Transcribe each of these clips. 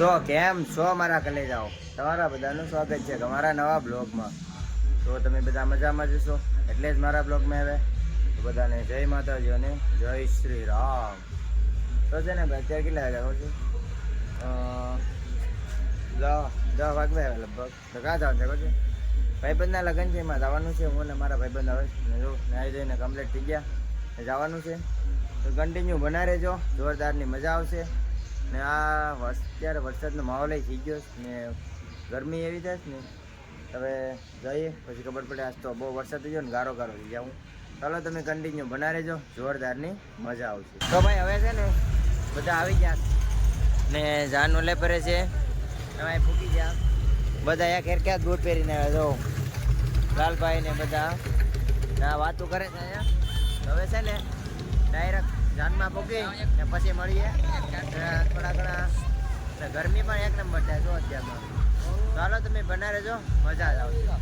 તો કેમ છો મારા કલેજાઓ, તમારા બધાનું સ્વાગત છે તમારા નવા બ્લોગમાં. તો તમે બધા મજામાં જશો એટલે જ મારા બ્લોગમાં આવે. તો બધાને જય માતાજી અને જય શ્રી રામ. તો છે ને ભાઈ અત્યારે કેટલા વાગ્યા કહું છું 10 વાગવા આવે લગભગ. તો ક્યાં જવાનું છે કહું છું? ભાઈબંધના લગ્ન છે, એમાં જવાનું છે. હું ને મારા ભાઈબંધ આવે જો નાહી જઈને કમ્પ્લીટ થઈ ગયા, જવાનું છે. તો કન્ટિન્યુ બના રહેજો, જોરદારની મજા આવશે. ને આ અત્યારે વરસાદનો માહોલ થઈ ગયો ને ગરમી એવી થાય ને. હવે જઈએ પછી ખબર પડે. આજ તો બહુ વરસાદ થઈ ગયો ને ગારો ગારો થઈ જાઉં. ચાલો તમે કન્ટિન્યુ બના રહેજો, જોરદારની મજા આવશે. તો ભાઈ હવે છે ને બધા આવી ગયા ને જાન ઓલે પરે છે, તમે ફૂકી ગયા બધા. એક હેરક્યા બૂટ પહેરીને આવ્યા જો લાલભાઈ ને બધા ના વાતો કરે છે અહીંયા. હવે છે ને ડાયરેક્ટ જાનમાં પૂકી ને પછી મળીએ. થોડા ઘણા ગરમી પણ એક નંબર થાય જો અત્યારમાં. ચાલો તમે બના રહેજો, મજા જ આવશે.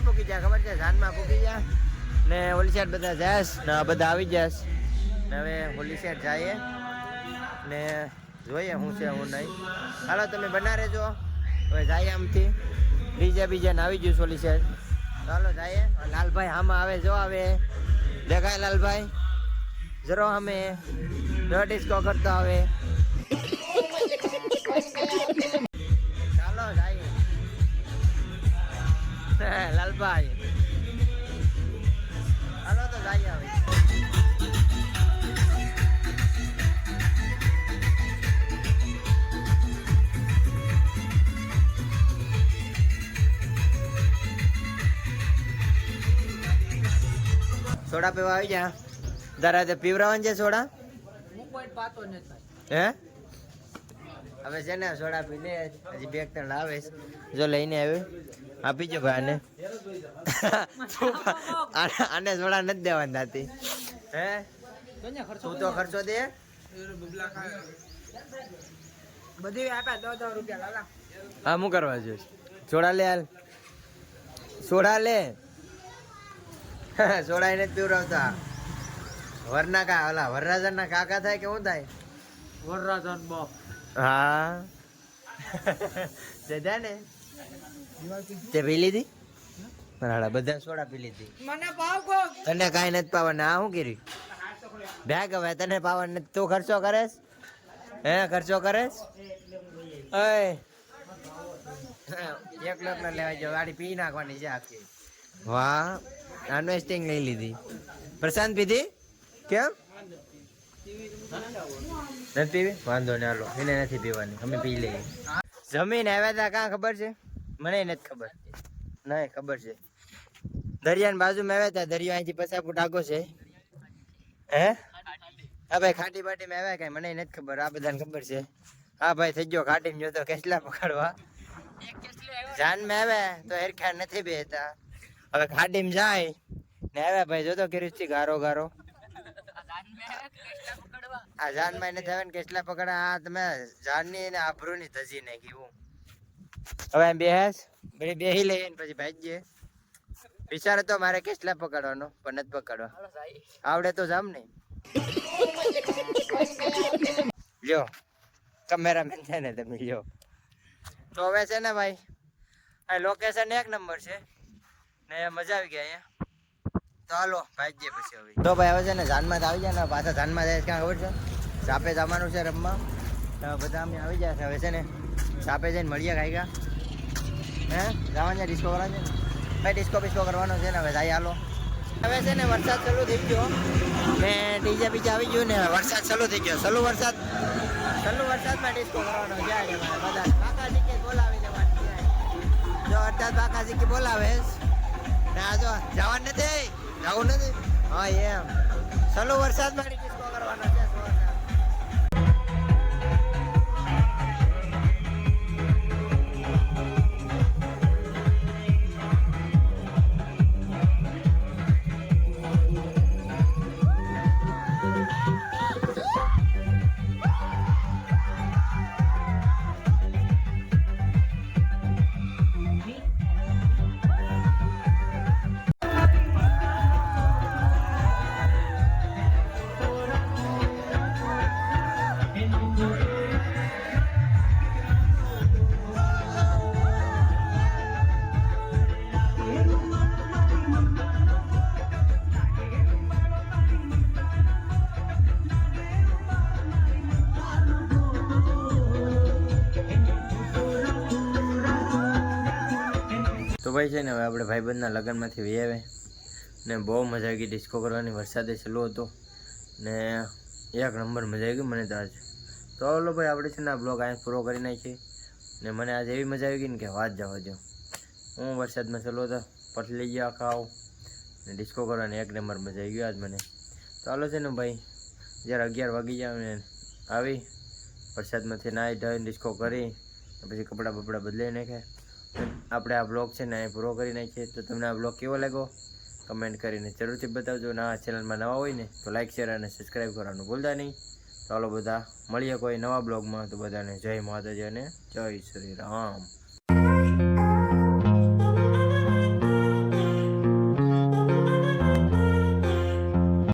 પૂકી જાય ખબર છે, જાનમાં પૂકી જાય ને ઓલી સાઈડ બધા જાય ને બધા આવી જાય ને. હવે ઓલી સાઈડ જઈએ ને જોઈએ શું છે હું નહીં. હાલો તમે બના રહેજો, હવે જઈએ આમથી. બીજા ને આવી જઈશ ઓલી સાઈડ. ચાલો જઈએ. લાલભાઈ આમાં આવે જો આવે દેખાય લાલભાઈ જરો અમે ડિસ્કો કરતો આવે. ચાલો જઈએ લાલભાઈ. હાલો તો જઈએ હવે. સોડા પીવા આવી જા. તારા પીવરાવાનું છે સોડા? હે હવે છે ને સોડા પી લે. હજી 2-3 લાવે જો લઈને આવ્યો. આપી જો ભાઈ આને સોડા નથી દેવાની થતી. હે તું તો ખર્ચો દે બધી આપ્યા 10 રૂપિયા લાલા. હા હું કરવા જોઈએ સોડા લે હાલ સોડા લે. સોડા એને જ પીવડાવતા. વરના કા ઓલા વરરાજન ના કાકા થાય કે શું થાય? વરરાજન બાપ. હા જદા ને તે પી લીધી બરાડા બધા સોડા પી લીધી. મને પાવ તને કાઈ નથી પાવાના. આ શું કરી બેગ? હવે તને પાવા નથી. તું ખર્ચો કરેસ? હે ખર્ચો કરેસ? ઓય એક લોટ ના લેવા જો ગાડી પી નાખવાની છે આખી. વાહ ઇન્વેસ્ટિંગ લઈ લીધી. પ્રશાંત પીધી કેમ નથી પીવી? વાંધો ને હાલો એને નથી પીવાની, અમે પી લઈએ. જમીન આવ્યા હતા કાં ખબર છે? મને નથી ખબર. નહીં ખબર છે. દરિયાની બાજુમાં આવ્યા હતા. દરિયો અહીંથી 50 ફૂટ આગો છે. હે હા ભાઈ ખાટી બાટીમાં આવ્યા કઈ મને નથી ખબર. આ બધાને ખબર છે. હા ભાઈ થઈ ગયો ખાટીમાં જોતો કેસલા પકડવા. જાનમાં આવ્યા તો હેરખા નથી બેહતા. હવે ખાટીમાં જાય ને આવ્યા ભાઈ જોતો કેરી ગારો ગારો. આ જાનમાં નથી આવે ને કેસલા પકડા. આ તમે જાનની ને આભરૂ ની ધજી નાખી. હું હવે બેસ બેહી લઈએ ને પછી ભાઈ વિચાર હતો મારે કેસલા પકડવાનો પણ નથી પકડવા આવડે તો જામ ને. લ્યો કેમેરામેન છે ને તમે લ્યો. તો હવે છે ને ભાઈ આ લોકેશન 1 નંબર છે ને મજા આવી ગયા અહીંયા. તો હાલો ભાઈ પછી હવે તો ભાઈ હવે છે ને જાનમાં આવી જાય ને પાછા જાનમાં જાય ક્યાં ખબર છે? સાપે જવાનું છે રમવા. બધા અમે આવી જાય છે. હવે છે ને સાપે જઈને મળીએ ખાઈ ગયા. હે જવાનું છે ડિસ્કો કરવાનું છે ને ભાઈ? ડિસ્કો કરવાનો છે ને હવે જાય. હાલો હવે છે ને વરસાદ ચાલુ થઈ ગયો ને ડીજે બીજે આવી ગયું ને વરસાદ ચાલુ થઈ ગયો. ચાલુ વરસાદમાં ડિસ્કો કરવાનો જાય છે બધા. બાકા સિક્કી બોલાવી દેવાની જો અડધા બાકા સિક્કી બોલાવે ને આ જો જવાનું નથી. હા એમ ચાલુ વરસાદમાં ડિસ્કો કરવાનો છે. તો ભાઈ છે ને હવે આપણે ભાઈબંધના લગ્નમાંથી વી આવે ને બહુ મજા આવી ગઈ ડિસ્કો કરવાની. વરસાદે ચાલુ હતો ને એક નંબર મજા આવી ગઈ મને તો આજ. તો ઓલો ભાઈ આપણે છે ને આ બ્લોગ અહીંયા પૂરો કરી નાખીએ ને મને આજે એવી મજા આવી ગઈ ને કે વાત જવા દો. હું વરસાદમાં ચાલુ હતો પટલી ગયા ખાવ ને ડિસ્કો કરવાની એક નંબર મજા આવી ગયો આજ મને. તો ચાલો છે ને ભાઈ જ્યારે 11 વાગી જાય ને આવી વરસાદમાંથી નાહી ધોઈને ડિસ્કો કરી પછી કપડાં બપડા બદલાઈ નાખે. આપણે આ બ્લોગ છે ને અહીં પૂરો કરી નાખીએ. તો તમને આ બ્લોગ કેવો લાગ્યો કમેન્ટ કરીને જરૂરથી બતાવજો. ને આ ચેનલમાં નવા હોય ને તો લાઈક શેર અને સબસ્ક્રાઈબ કરવાનું ભૂલતા નહીં. ચાલો બધા મળીએ કોઈ નવા બ્લોગમાં. તો બધાને જય માતાજી અને જય શ્રી રામ.